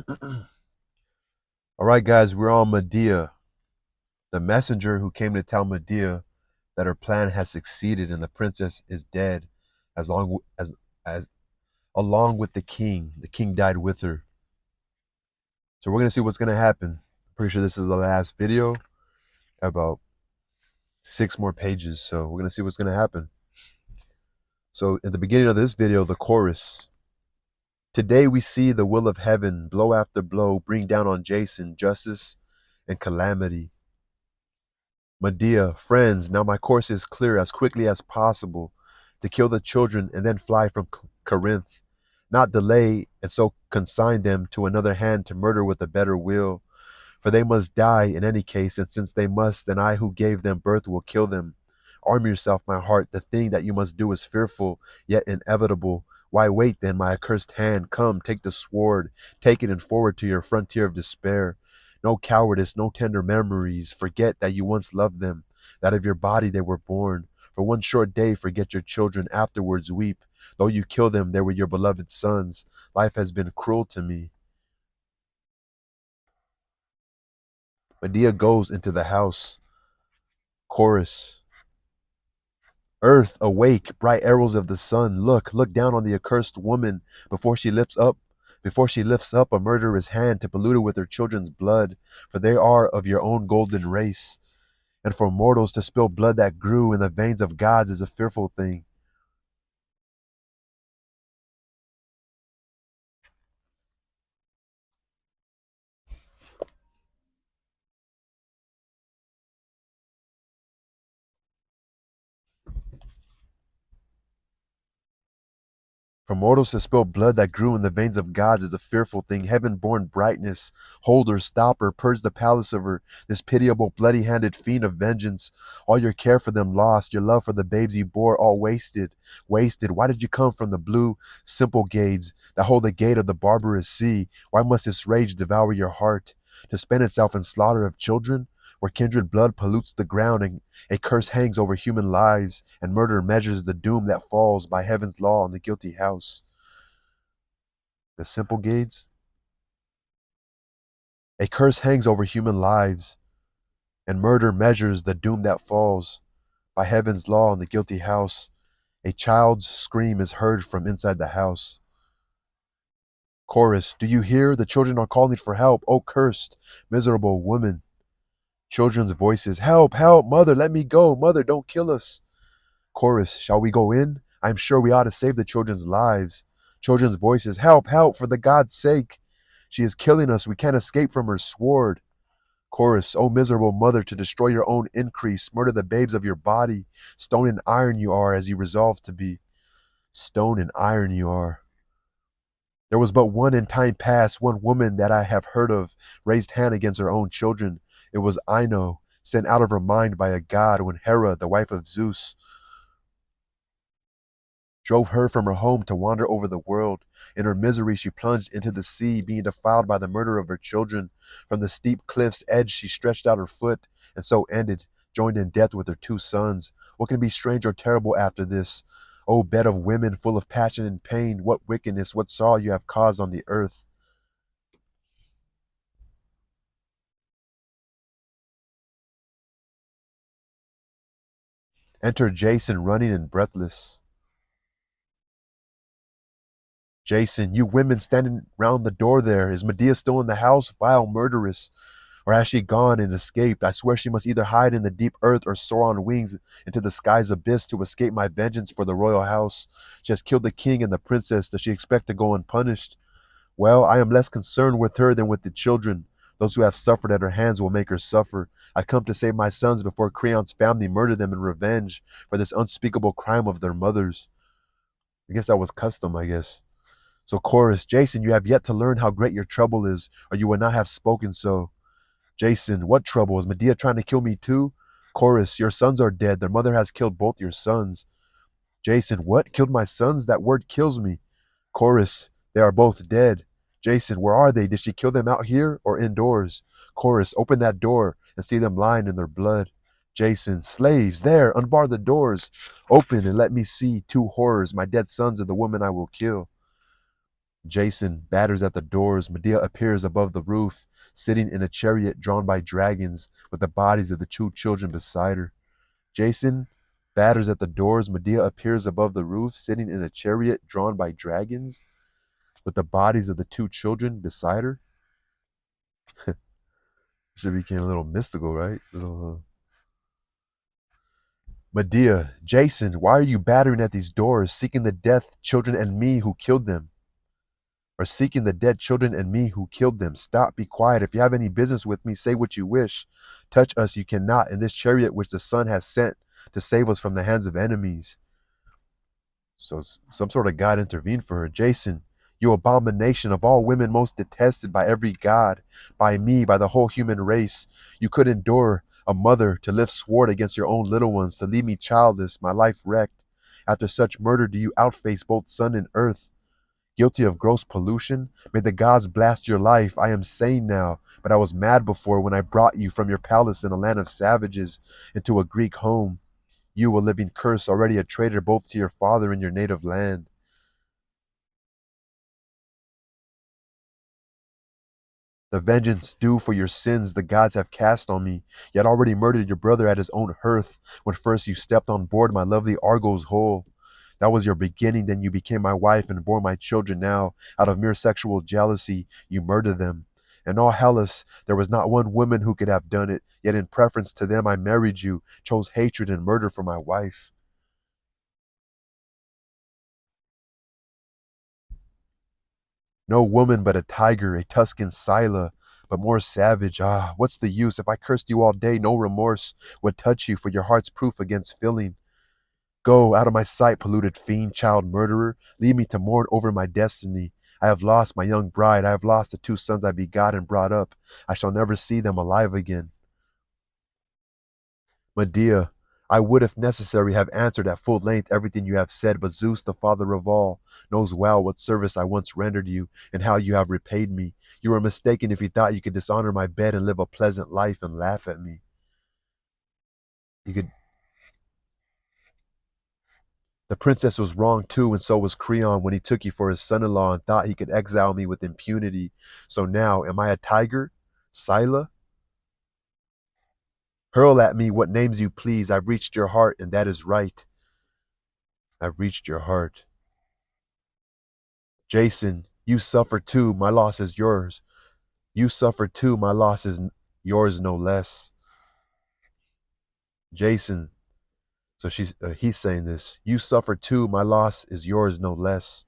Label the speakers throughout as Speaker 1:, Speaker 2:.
Speaker 1: All right, guys, we're on Medea, the messenger who came to tell Medea that her plan has succeeded and the princess is dead, as long as along with the king. The king died with her. So we're gonna see what's gonna happen. Pretty sure this is the last video, about 6 more pages. So we're gonna see what's gonna happen. So at the beginning of this video, the chorus. Today we see the will of heaven, blow after blow, bring down on Jason justice and calamity. Medea, friends, now my course is clear as quickly as possible to kill the children and then fly from Corinth, not delay and so consign them to another hand to murder with a better will. For they must die in any case, and since they must, then I who gave them birth will kill them. Arm yourself, my heart. The thing that you must do is fearful, yet inevitable. Why wait then, my accursed hand? Come, take the sword, take it and forward to your frontier of despair. No cowardice, no tender memories. Forget that you once loved them, that of your body they were born. For one short day, forget your children, afterwards weep. Though you kill them, they were your beloved sons. Life has been cruel to me. Medea goes into the house. Chorus. Earth, awake, bright arrows of the sun. Look down on the accursed woman before she lifts up a murderous hand to pollute her with her children's blood, for they are of your own golden race. And for mortals to spill blood that grew in the veins of gods is a fearful thing. For mortals to spill blood that grew in the veins of gods is a fearful thing. Heaven-born brightness, hold her, stop her, purge the palace of her, this pitiable, bloody-handed fiend of vengeance. All your care for them lost, your love for the babes you bore all wasted. Wasted. Why did you come from the blue, simple gates that hold the gate of the barbarous sea? Why must this rage devour your heart? To spend itself in slaughter of children? Where kindred blood pollutes the ground and a curse hangs over human lives, and murder measures the doom that falls by heaven's law on the guilty house. The simple gates. A curse hangs over human lives, and murder measures the doom that falls by heaven's law on the guilty house. A child's scream is heard from inside the house. Chorus. Do you hear? The children are calling for help. Oh, cursed, miserable woman. Children's voices. Help, help, mother, let me go. Mother, don't kill us. Chorus. Shall we go in? I'm sure we ought to save the children's lives. Children's voices. Help, help, for the God's sake. She is killing us. We can't escape from her sword. Chorus. O miserable mother, to destroy your own increase, murder the babes of your body. Stone and iron you are, as you resolve to be. Stone and iron you are. There was but one in time past, one woman that I have heard of, raised hand against her own children. It was Ino, sent out of her mind by a god when Hera, the wife of Zeus, drove her from her home to wander over the world. In her misery, she plunged into the sea, being defiled by the murder of her children. From the steep cliff's edge, she stretched out her foot, and so ended, joined in death with her 2 sons. What can be strange or terrible after this? O bed of women, full of passion and pain, what wickedness, what sorrow you have caused on the earth. Enter Jason, running and breathless. Jason, you women standing round the door there. Is Medea still in the house? Vile murderess. Or has she gone and escaped? I swear she must either hide in the deep earth or soar on wings into the sky's abyss to escape my vengeance for the royal house. She has killed the king and the princess. Does she expect to go unpunished? Well, I am less concerned with her than with the children. Those who have suffered at her hands will make her suffer. I come to save my sons before Creon's family murder them in revenge for this unspeakable crime of their mothers. I guess that was custom, I guess. So chorus, Jason, you have yet to learn how great your trouble is, or you would not have spoken so. Jason, what trouble? Is Medea trying to kill me too? Chorus, your sons are dead. Their mother has killed both your sons. Jason, what? Killed my sons? That word kills me. Chorus, they are both dead. Jason, where are they? Did she kill them out here or indoors? Chorus, open that door and see them lying in their blood. Jason, slaves, there, unbar the doors. Open and let me see 2 horrors, my dead sons and the woman I will kill. Jason batters at the doors. Medea appears above the roof, sitting in a chariot drawn by dragons, with the bodies of the two children beside her. Jason batters at the doors. Medea appears above the roof, sitting in a chariot drawn by dragons, with the bodies of the two children beside her. Should became a little mystical, right? Medea, Jason, why are you battering at these doors, seeking the death children and me who killed them? Or seeking the dead children and me who killed them? Stop, be quiet. If you have any business with me, say what you wish. Touch us you cannot in this chariot which the sun has sent to save us from the hands of enemies. So some sort of God intervened for her. Jason, you abomination, of all women most detested by every god, by me, by the whole human race. You could endure a mother to lift sword against your own little ones, to leave me childless, my life wrecked. After such murder do you outface both sun and earth, guilty of gross pollution? May the gods blast your life. I am sane now, but I was mad before when I brought you from your palace in a land of savages into a Greek home. You, a living curse, already a traitor both to your father and your native land. The vengeance due for your sins the gods have cast on me. Yet already murdered your brother at his own hearth, when first you stepped on board my lovely Argo's hull. That was your beginning, then you became my wife and bore my children. Now, out of mere sexual jealousy, you murder them. In all Hellas, there was not one woman who could have done it, yet in preference to them I married you, chose hatred and murder for my wife. No woman but a tiger, a Tuscan Scylla, but more savage. Ah, what's the use? If I cursed you all day, no remorse would touch you, for your heart's proof against feeling. Go out of my sight, polluted fiend, child murderer. Leave me to mourn over my destiny. I have lost my young bride. I have lost the two sons I begot and brought up. I shall never see them alive again. Medea, I would, if necessary, have answered at full length everything you have said, but Zeus, the father of all, knows well what service I once rendered you and how you have repaid me. You were mistaken if you thought you could dishonor my bed and live a pleasant life and laugh at me. You could. The princess was wrong too, and so was Creon when he took you for his son-in-law and thought he could exile me with impunity. So now, am I a tiger? Scylla? Hurl at me what names you please. I've reached your heart, and that is right. I've reached your heart. Jason, you suffer too. My loss is yours. You suffer too. My loss is yours no less. Jason, so he's saying this. You suffer too. My loss is yours no less.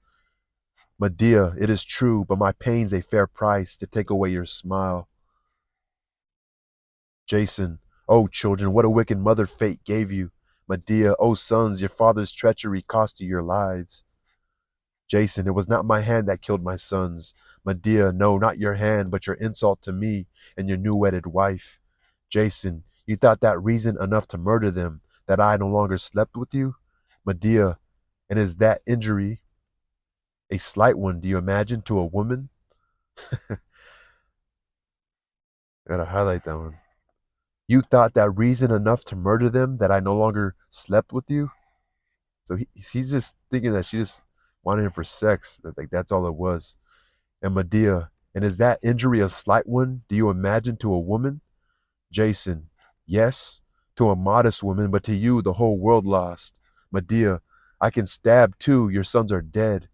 Speaker 1: Medea, it is true, but my pain's a fair price to take away your smile. Jason, oh children, what a wicked mother fate gave you. Medea, oh sons, your father's treachery cost you your lives. Jason, it was not my hand that killed my sons. Medea, no, not your hand, but your insult to me and your new wedded wife. Jason, you thought that reason enough to murder them, that I no longer slept with you? Medea, and is that injury a slight one, do you imagine, to a woman? Gotta highlight that one. You thought that reason enough to murder them, that I no longer slept with you? So he's just thinking that she just wanted him for sex, that like that's all it was. And Medea, and is that injury a slight one, do you imagine, to a woman? Jason, yes, to a modest woman, but to you the whole world lost. Medea, I can stab too, your sons are dead.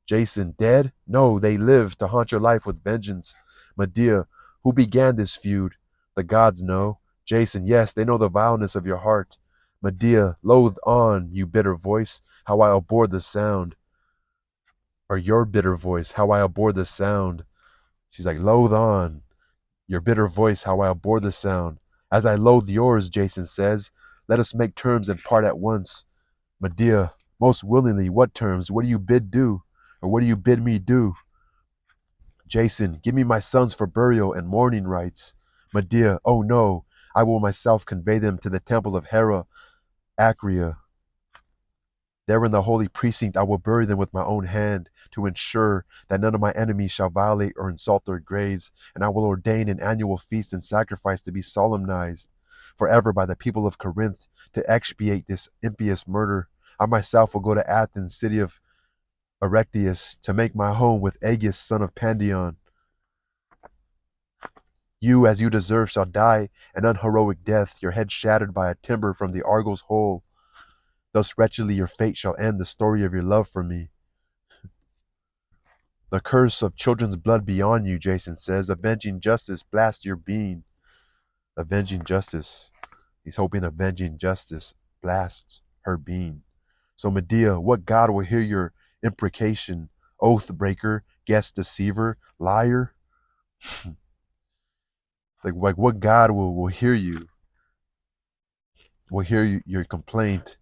Speaker 1: Jason, dead? No, they live to haunt your life with vengeance. Medea, who began this feud? The gods know. Jason, yes, they know the vileness of your heart. Medea, loathe on, you bitter voice, how I abhor the sound. Or your bitter voice, how I abhor the sound. She's like, loathe on, your bitter voice, how I abhor the sound. As I loathe yours, Jason says, let us make terms and part at once. Medea, most willingly, what terms? What do you bid do? Or what do you bid me do? Jason, give me my sons for burial and mourning rites. Medea, oh no, I will myself convey them to the temple of Hera, Acrea. There in the holy precinct I will bury them with my own hand, to ensure that none of my enemies shall violate or insult their graves, and I will ordain an annual feast and sacrifice to be solemnized forever by the people of Corinth to expiate this impious murder. I myself will go to Athens, city of Erectius, to make my home with Aegus, son of Pandion. You, as you deserve, shall die an unheroic death, your head shattered by a timber from the Argos hole. Thus wretchedly your fate shall end the story of your love for me. The curse of children's blood be on you, Jason says. Avenging justice blast your being. Avenging justice. He's hoping avenging justice blasts her being. So Medea, what god will hear your imprecation? Oath breaker, guest deceiver, liar? Like what god will hear you? Will hear your complaint?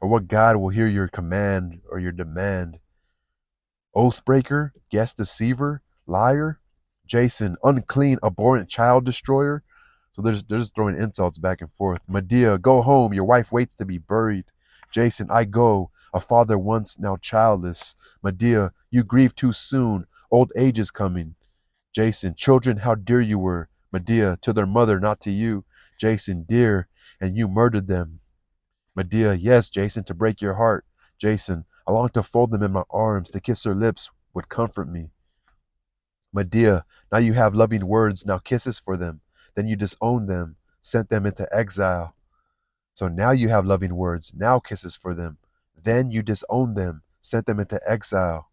Speaker 1: Or what god will hear your command or your demand? Oathbreaker, guest deceiver, liar, Jason, unclean, abhorrent child destroyer. So they're just throwing insults back and forth. Medea, go home. Your wife waits to be buried. Jason, I go. A father once, now childless. Medea, you grieve too soon. Old age is coming. Jason, children, how dear you were. Medea, to their mother, not to you. Jason, dear, and you murdered them. Medea, yes, Jason, to break your heart. Jason, I long to fold them in my arms, to kiss their lips would comfort me. Medea, now you have loving words, now kisses for them. Then you disowned them, sent them into exile. So now you have loving words, now kisses for them. Then you disowned them, sent them into exile.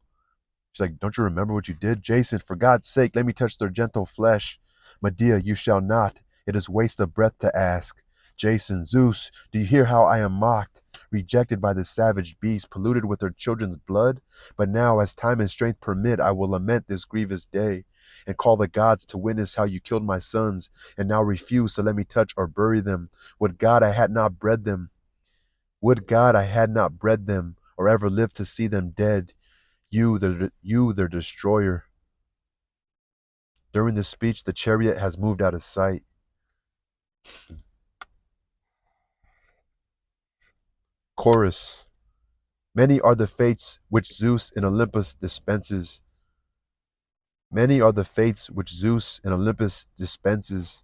Speaker 1: She's like, don't you remember what you did? Jason, for God's sake, let me touch their gentle flesh. Medea, you shall not. It is waste of breath to ask. Jason, Zeus, do you hear how I am mocked? Rejected by the savage beast, polluted with their children's blood? But now, as time and strength permit, I will lament this grievous day, and call the gods to witness how you killed my sons, and now refuse to let me touch or bury them. Would God I had not bred them. Would God I had not bred them, or ever lived to see them dead. You, their destroyer. During this speech, the chariot has moved out of sight. Chorus. Many are the fates which Zeus in Olympus dispenses. Many are the fates which Zeus in Olympus dispenses.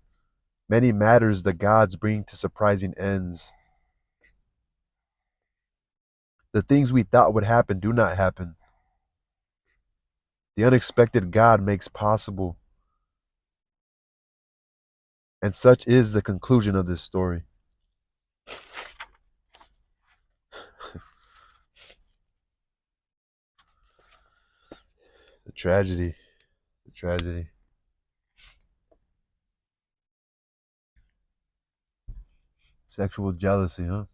Speaker 1: Many matters the gods bring to surprising ends. The things we thought would happen do not happen. The unexpected God makes possible. And such is the conclusion of this story. The tragedy. The tragedy. Sexual jealousy, huh?